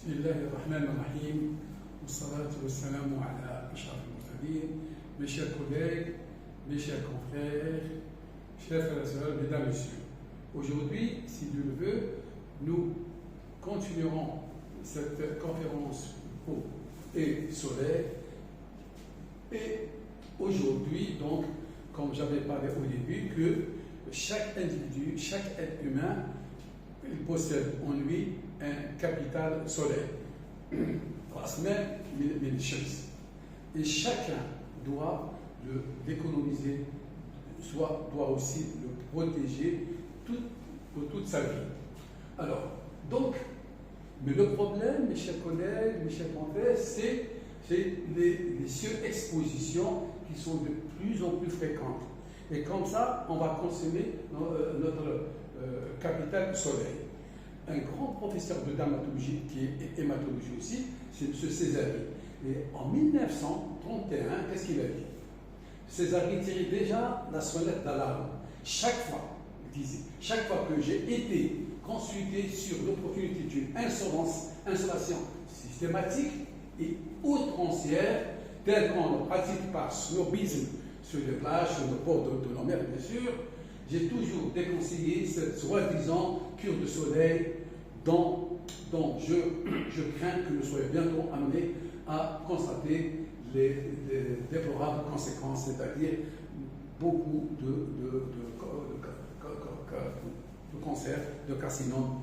بسم الله الرحمن الرحيم والصلاة والسلام على أشرف المرسلين. Mes chers collègues, mes chers confrères, chers frères et sœurs, mesdames, messieurs. Aujourd'hui, si Dieu le veut, nous continuerons cette conférence eau et soleil. Et aujourd'hui, donc, comme j'avais parlé au début, que chaque individu, chaque être humain, il possède en lui un capital soleil. Et chacun doit l'économiser, soit doit aussi le protéger pour toute sa vie. Alors, donc, mais le problème, mes chers collègues, mes chers confrères, c'est les surexpositions qui sont de plus en plus fréquentes. Et comme ça, on va consommer notre capital soleil. Un grand professeur de dermatologie, qui est hématologie aussi, c'est M. Césari. Et en 1931, qu'est-ce qu'il a dit? Césari tirait déjà la sonnette d'alarme. Chaque fois, il disait, chaque fois que j'ai été consulté sur l'opportunité d'une installation systématique et outrancière, telle qu'on le pratique par snobisme sur les plages, sur le port de la mer, bien sûr, j'ai toujours déconseillé cette soi-disant cure de soleil dont je crains que nous soyons bientôt amenés à constater les déplorables conséquences, c'est-à-dire beaucoup de cancers, de carcinomes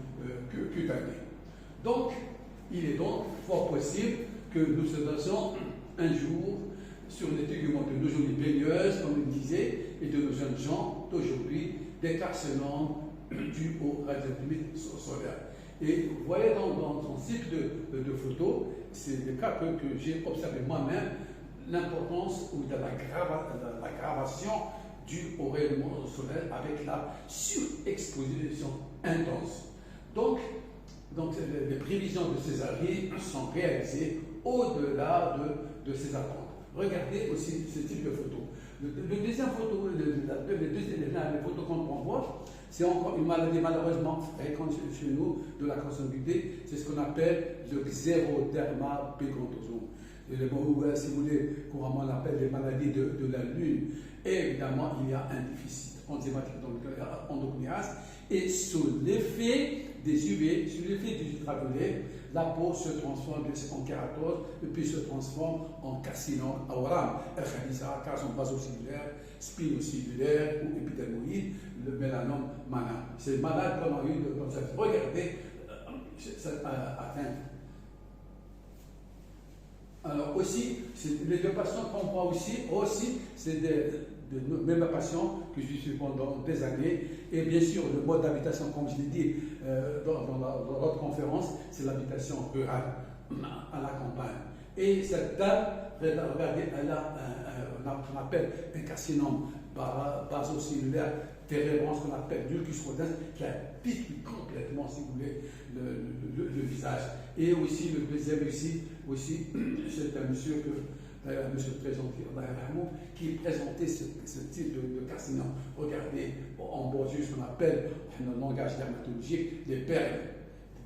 cutanés. Donc, il est donc fort possible que nous se fassions un jour sur l'étudiant de nos jolies baigneuses, comme il disait, et de nos jeunes gens d'aujourd'hui, des carcinomes dus aux radioactivités solaires. Et vous voyez dans son cycle de photos, c'est le cas que j'ai observé moi-même, l'importance de la gravation due au rayonnement solaire avec la surexposition intense. Donc les prévisions de Césari sont réalisées au-delà de ces attentes. Regardez aussi ce type de photo. Le deuxième photo, les photos qu'on voit, c'est encore une maladie malheureusement fréquente chez nous de la consanguinité. C'est ce qu'on appelle le xéroderma pigmentosum. Si vous voulez, couramment on appelle les maladies de la lune. Et évidemment, il y a un déficit enzymatique endocriniase. Et sous l'effet des UV, sous l'effet du ultraviolet, la peau se transforme en kératose et puis se transforme en carcinome aoram, carcinome basocellulaire, spinocellulaire ou épidermoïde, le mélanome malin. C'est malade qu'on a eu comme ça. Regardez cette atteinte. Alors aussi, les deux patients qu'on voit aussi, c'est des mêmes patients que je suis pendant des années. Et bien sûr, le mode d'habitation, comme je l'ai dit dans notre conférence, c'est l'habitation rurale, à la campagne. Et cette dame, regardez, elle a qu'on appelle un carcinome basocellulaire térébrant, ce qu'on appelle l'ulcus rodens, qui a piqué complètement, si vous voulez, le visage. Et aussi, le deuxième ici, c'est un monsieur monsieur présenté, qui présentait ce type de carcinome. Regardez, en bas, ce qu'on appelle, dans le langage dermatologique, les perles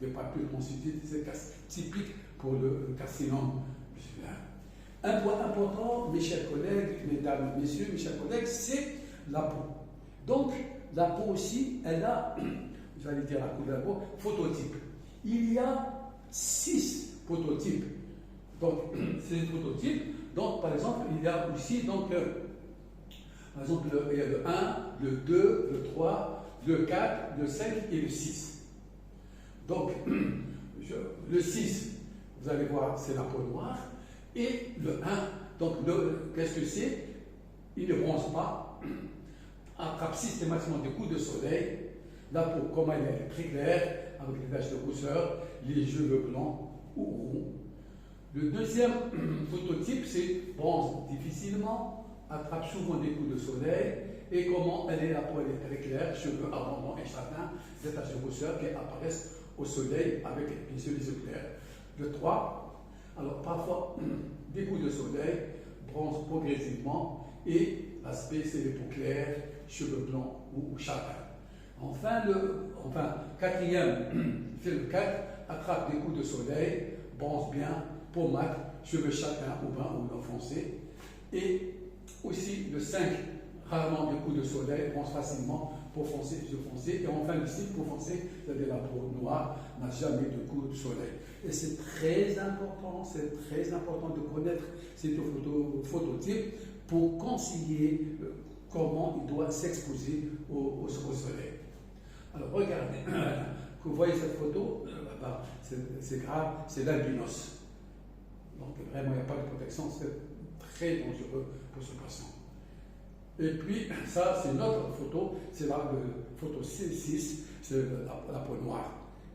de papier constitué, c'est typique pour le carcinome. Un point important, mes chers collègues, mesdames, messieurs, mes chers collègues, c'est la peau. Donc, la peau aussi, elle a, j'allais dire la couleur de la peau, phototype. Il y a 6 phototypes. Donc, ces phototypes. Donc, par exemple, il y a aussi, par exemple, il y a le 1, le 2, le 3, le 4, le 5 et le 6. Donc, le 6, vous allez voir, c'est la peau noire. Et le 1, donc, qu'est-ce que c'est? Il ne bronze pas, attrape systématiquement des coups de soleil. La peau, comme elle est très claire, avec les taches de rousseur, les cheveux blancs ou roux. Le deuxième phototype, c'est bronze difficilement, attrape souvent des coups de soleil, et comment elle est, la peau elle est très claire, cheveux abondants et châtains, des taches de rousseur qui apparaissent au soleil avec bien sûr les yeux clairs. Le 3, alors parfois des coups de soleil, bronze progressivement, et l'aspect c'est les peaux claires, cheveux blancs ou châtains. Enfin, quatrième, c'est le 4, attrape des coups de soleil, bronze bien, peau mate, cheveux châtains ou bruns ou non foncés. Et aussi le 5, rarement des coups de soleil, bronze facilement, peau foncée, yeux foncés. Et enfin le 6, peau foncée, c'est-à-dire la peau noire, n'a jamais de coups de soleil. Et c'est très important de connaître ces phototypes pour conseiller comment il doit s'exposer au soleil. Alors regardez, vous voyez cette photo, c'est grave, c'est l'albinos. Donc vraiment, il n'y a pas de protection, c'est très dangereux pour ce patient. Et puis, ça, c'est notre photo, c'est la photo C6, c'est la peau noire.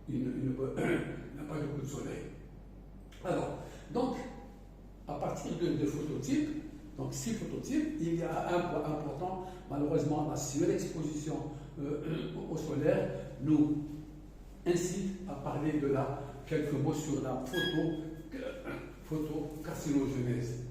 Il n'a pas de coup de soleil. Alors, donc, à partir de phototypes, donc 6 phototypes, il y a un point important, malheureusement, la surexposition au solaire nous incite à parler de quelques mots sur la photocarcinogénèse.